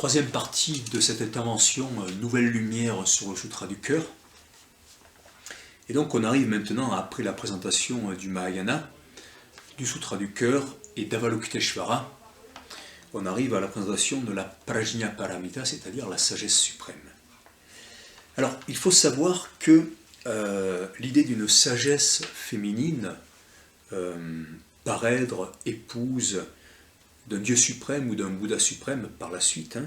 troisième partie de cette intervention Nouvelle lumière sur le Sutra du cœur. Et donc on arrive maintenant, après la présentation du Mahayana, du Sutra du cœur et d'Avalokiteshvara, on arrive à la présentation de la Prajna Paramita, c'est-à-dire la sagesse suprême. Alors, il faut savoir que l'idée d'une sagesse féminine, parèdre, épouse d'un Dieu suprême ou d'un Bouddha suprême par la suite,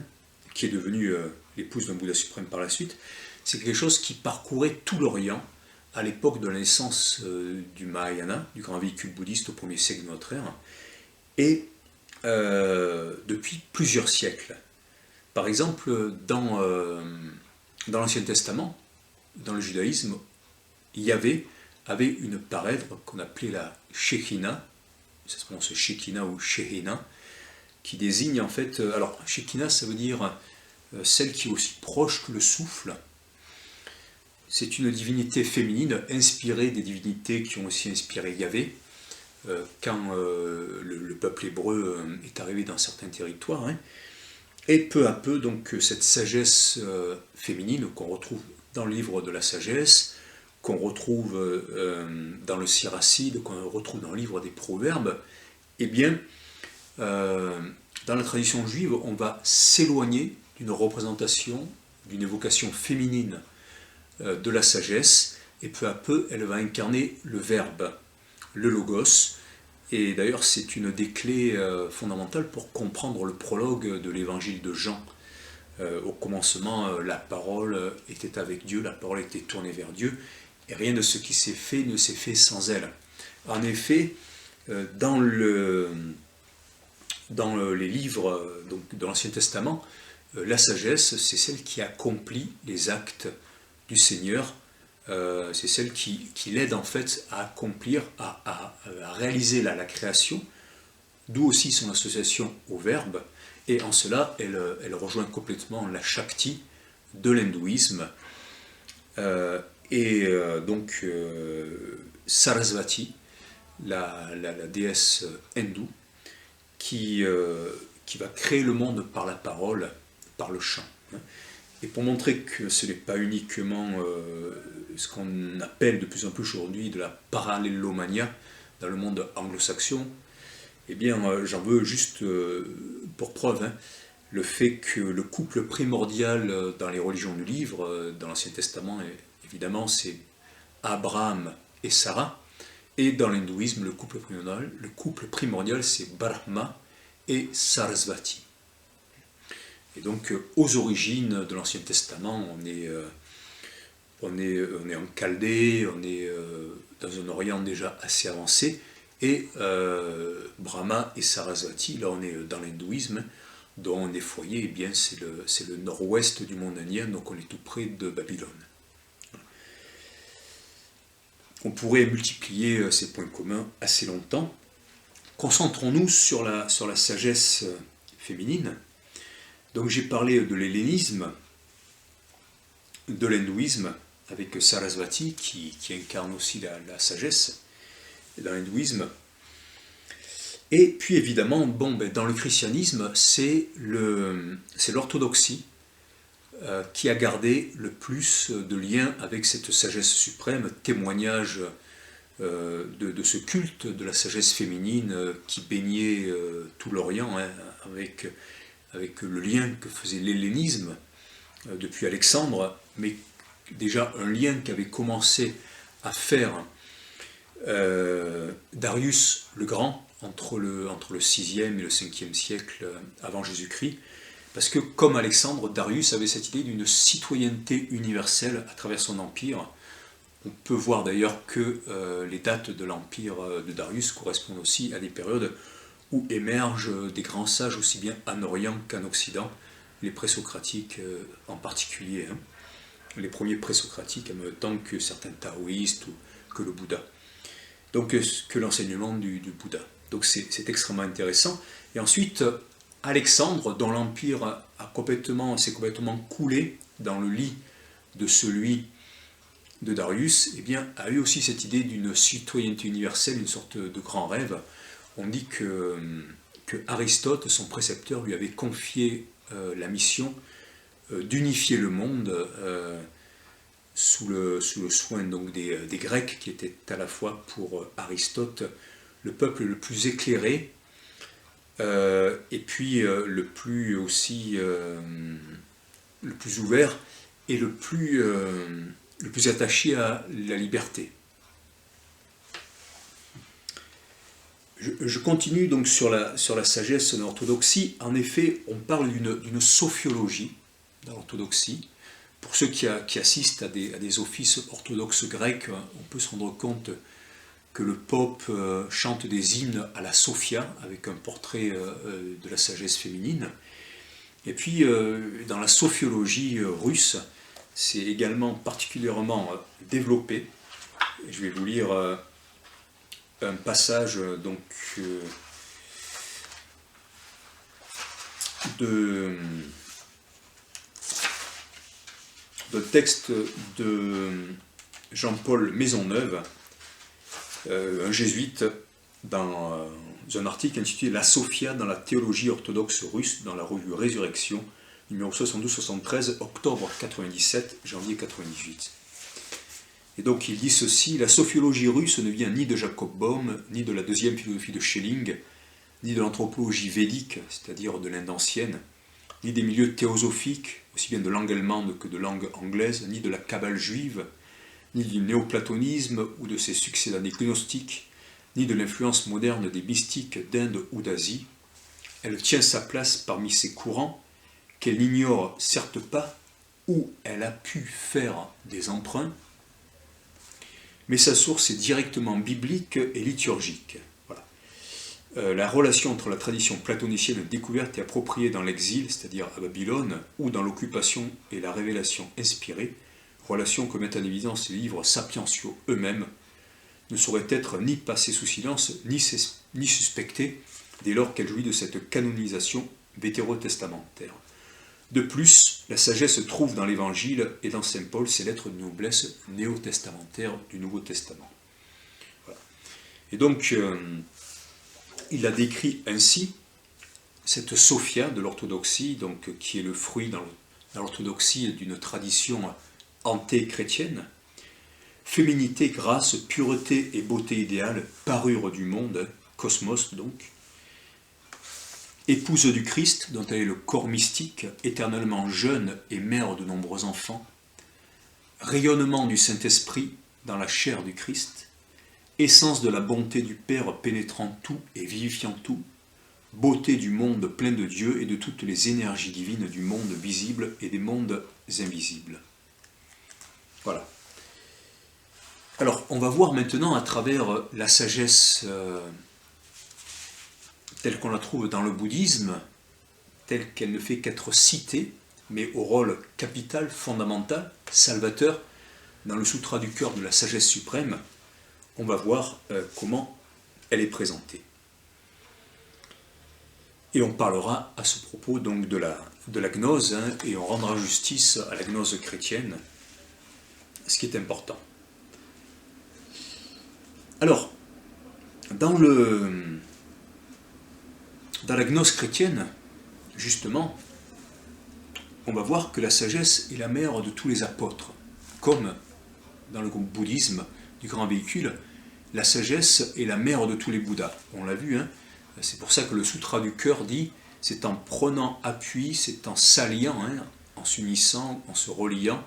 qui est devenu l'épouse d'un Bouddha suprême par la suite, c'est quelque chose qui parcourait tout l'Orient à l'époque de la naissance du Mahayana, du grand véhicule bouddhiste au 1er siècle de notre ère, et depuis plusieurs siècles. Par exemple, dans l'Ancien Testament, dans le judaïsme, Yahvé avait une parèdre qu'on appelait la Shekhina, ça se prononce Shekhina ou Shehina, qui désigne en fait, alors Shekhina ça veut dire celle qui est aussi proche que le souffle. C'est une divinité féminine inspirée des divinités qui ont aussi inspiré Yahvé, quand le peuple hébreu est arrivé dans certains territoires. Et peu à peu, donc, cette sagesse féminine qu'on retrouve dans le livre de la sagesse, qu'on retrouve dans le Siracide, qu'on retrouve dans le livre des Proverbes, eh bien, dans la tradition juive, on va s'éloigner d'une représentation, d'une évocation féminine de la sagesse, et peu à peu, elle va incarner le verbe, le logos, et d'ailleurs c'est une des clés fondamentales pour comprendre le prologue de l'évangile de Jean. Au commencement, la parole était avec Dieu, la parole était tournée vers Dieu, et rien de ce qui s'est fait ne s'est fait sans elle. En effet, dans les livres de l'Ancien Testament, la sagesse, c'est celle qui accomplit les actes du Seigneur, c'est celle qui l'aide en fait à accomplir, à réaliser la création, d'où aussi son association au verbe, et en cela elle rejoint complètement la Shakti de l'hindouisme, donc Sarasvati, la déesse hindoue, qui va créer le monde par la parole, par le chant. Et pour montrer que ce n'est pas uniquement ce qu'on appelle de plus en plus aujourd'hui de la parallélomania dans le monde anglo-saxon, eh bien j'en veux juste pour preuve le fait que le couple primordial dans les religions du livre, dans l'Ancien Testament évidemment c'est Abraham et Sarah, et dans l'hindouisme le couple primordial c'est Brahma et Sarasvati. Et donc, aux origines de l'Ancien Testament, on est en Chaldée, on est dans un Orient déjà assez avancé, et Brahma et Sarasvati, là on est dans l'hindouisme, dont on est foyer, eh bien c'est le nord-ouest du monde indien, donc on est tout près de Babylone. On pourrait multiplier ces points communs assez longtemps. Concentrons-nous sur la sagesse féminine. Donc j'ai parlé de l'hellénisme, de l'hindouisme, avec Sarasvati qui incarne aussi la sagesse dans l'hindouisme. Et puis évidemment, dans le christianisme, c'est l'orthodoxie qui a gardé le plus de liens avec cette sagesse suprême, témoignage de ce culte de la sagesse féminine qui baignait tout l'Orient, avec le lien que faisait l'hellénisme depuis Alexandre, mais déjà un lien qu'avait commencé à faire Darius le Grand entre le 6e et le 5e siècle avant Jésus-Christ, parce que comme Alexandre, Darius avait cette idée d'une citoyenneté universelle à travers son empire. On peut voir d'ailleurs que les dates de l'empire de Darius correspondent aussi à des périodes où émergent des grands sages aussi bien en Orient qu'en Occident, les présocratiques en particulier, les premiers présocratiques en même temps que certains taoïstes ou que le Bouddha, donc que l'enseignement du Bouddha. Donc c'est extrêmement intéressant. Et ensuite, Alexandre, dont l'empire s'est complètement coulé dans le lit de celui de Darius, eh bien, a eu aussi cette idée d'une citoyenneté universelle, une sorte de grand rêve. On dit que Aristote, son précepteur, lui avait confié la mission d'unifier le monde sous le soin donc des Grecs, qui étaient à la fois pour Aristote le peuple le plus éclairé, et puis le plus ouvert et le plus attaché à la liberté. Je continue donc sur la sagesse de l'orthodoxie. En effet, on parle d'une sophiologie dans l'orthodoxie. Pour ceux qui assistent à des offices orthodoxes grecs, on peut se rendre compte que le pope chante des hymnes à la Sophia, avec un portrait de la sagesse féminine. Et puis, dans la sophiologie russe, c'est également particulièrement développé. Je vais vous lire un passage donc de texte de Jean-Paul Maisonneuve, un jésuite, dans un article intitulé « La Sophia dans la théologie orthodoxe russe » dans la revue Résurrection, numéro 72-73, octobre 97, janvier 98. Et donc il dit ceci: « La sophiologie russe ne vient ni de Jacob Bohm, ni de la deuxième philosophie de Schelling, ni de l'anthropologie védique, c'est-à-dire de l'Inde ancienne, ni des milieux théosophiques, aussi bien de langue allemande que de langue anglaise, ni de la Kabbale juive, ni du néoplatonisme ou de ses succédaniers gnostiques, ni de l'influence moderne des mystiques d'Inde ou d'Asie. Elle tient sa place parmi ces courants qu'elle n'ignore certes pas où elle a pu faire des emprunts, mais sa source est directement biblique et liturgique. » Voilà. La relation entre la tradition platonicienne découverte et appropriée dans l'exil, c'est-à-dire à Babylone, ou dans l'occupation et la révélation inspirée, relation que mettent en évidence les livres sapientiaux eux-mêmes, ne saurait être ni passée sous silence, ni suspectée, dès lors qu'elle jouit de cette canonisation vétérotestamentaire. De plus, la sagesse se trouve dans l'Évangile et dans saint Paul, ses lettres de noblesse néo-testamentaires du Nouveau Testament. Voilà. Et donc, il a décrit ainsi cette Sophia de l'orthodoxie, donc, qui est le fruit dans l'orthodoxie d'une tradition anté-chrétienne. Féminité, grâce, pureté et beauté idéale, parure du monde, cosmos donc. Épouse du Christ, dont elle est le corps mystique, éternellement jeune et mère de nombreux enfants. Rayonnement du Saint-Esprit dans la chair du Christ. Essence de la bonté du Père pénétrant tout et vivifiant tout. Beauté du monde plein de Dieu et de toutes les énergies divines du monde visible et des mondes invisibles. Voilà. Alors, on va voir maintenant à travers la sagesse telle qu'on la trouve dans le bouddhisme, telle qu'elle ne fait qu'être citée, mais au rôle capital, fondamental, salvateur, dans le Sutra du cœur de la sagesse suprême, on va voir comment elle est présentée. Et on parlera à ce propos donc de la gnose, et on rendra justice à la gnose chrétienne, ce qui est important. Alors, dans la gnose chrétienne, justement, on va voir que la sagesse est la mère de tous les apôtres. Comme dans le bouddhisme du grand véhicule, la sagesse est la mère de tous les Bouddhas. On l'a vu, hein. C'est pour ça que le Sutra du cœur dit, c'est en prenant appui, c'est en s'alliant, hein, en s'unissant, en se reliant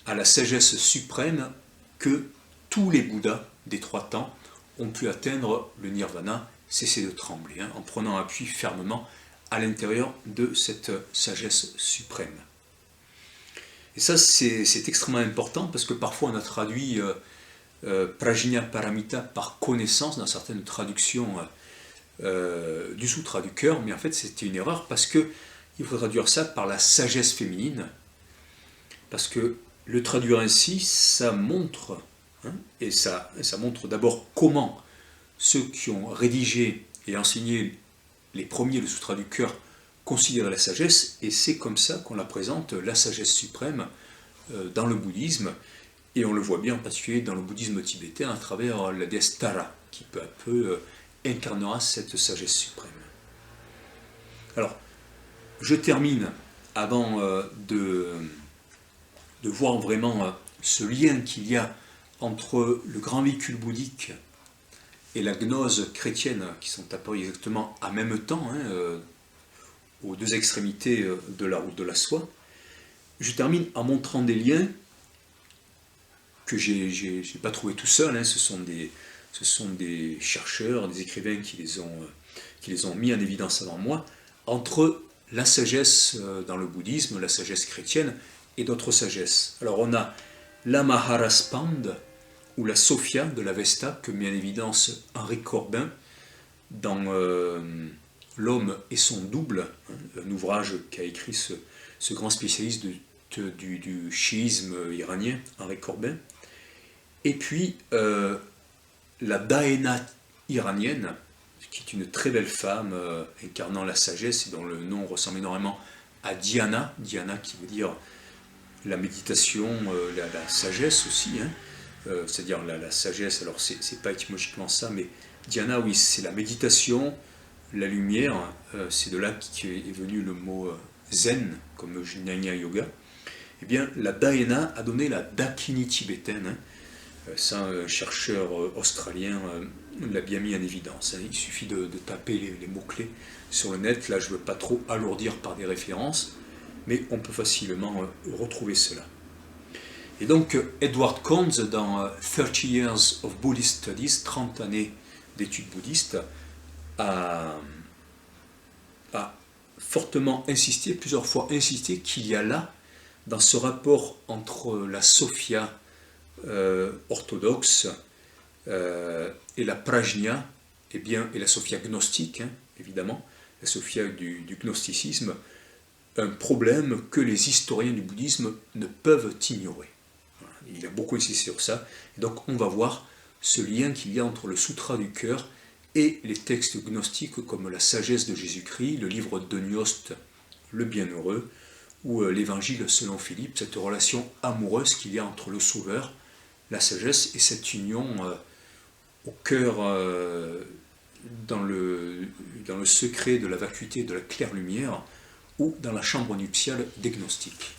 à la sagesse suprême que tous les Bouddhas des trois temps ont pu atteindre le nirvana, cesser de trembler, hein, en prenant appui fermement à l'intérieur de cette sagesse suprême. Et ça, c'est extrêmement important parce que parfois on a traduit Prajna Paramita par connaissance dans certaines traductions du Sutra du cœur, mais en fait c'était une erreur parce qu'il faut traduire ça par la sagesse féminine, parce que le traduire ainsi, ça montre, hein, et ça montre d'abord comment ceux qui ont rédigé et enseigné les premiers, le Sutra du cœur, considèrent la sagesse, et c'est comme ça qu'on la présente, la sagesse suprême, dans le bouddhisme, et on le voit bien en particulier dans le bouddhisme tibétain à travers la déesse Tara, qui peu à peu incarnera cette sagesse suprême. Alors, je termine avant de voir vraiment ce lien qu'il y a entre le grand véhicule bouddhique et la gnose chrétienne, qui sont apparus exactement en même temps, aux deux extrémités de la route de la soie. Je termine en montrant des liens que j'ai pas trouvé tout seul, ce sont des chercheurs, des écrivains qui les ont mis en évidence avant moi, entre la sagesse dans le bouddhisme, la sagesse chrétienne et d'autres sagesses. Alors on a la Maharaspanda ou la Sophia de l'Avesta que met en évidence Henri Corbin dans L'homme et son double, un ouvrage qu'a écrit ce grand spécialiste du chiisme iranien, Henri Corbin. Et puis la Daena iranienne, qui est une très belle femme incarnant la sagesse et dont le nom ressemble énormément à Dhyana, Dhyana qui veut dire la méditation, la sagesse aussi, c'est-à-dire la sagesse, alors c'est pas étymologiquement ça, mais Dhyana, oui, c'est la méditation, la lumière, c'est de là qu'est venu le mot zen, comme Jnana Yoga. Eh bien, la Daena a donné la Dakini tibétaine, ça, un chercheur australien l'a bien mis en évidence. Il suffit de taper les mots-clés sur le net. Là, je ne veux pas trop alourdir par des références, mais on peut facilement retrouver cela. Et donc, Edward Conze, dans 30 Years of Buddhist Studies, 30 années d'études bouddhistes, a fortement insisté, plusieurs fois insisté, qu'il y a là, dans ce rapport entre la Sophia orthodoxe et la Prajna, et la Sophia gnostique, évidemment, la Sophia du gnosticisme, un problème que les historiens du bouddhisme ne peuvent ignorer. Il a beaucoup insisté sur ça, et donc on va voir ce lien qu'il y a entre le Sutra du cœur et les textes gnostiques comme la sagesse de Jésus-Christ, le livre de Nioste, le bienheureux, ou l'évangile selon Philippe, cette relation amoureuse qu'il y a entre le Sauveur, la sagesse et cette union au cœur, dans le secret de la vacuité de la claire lumière, ou dans la chambre nuptiale des gnostiques.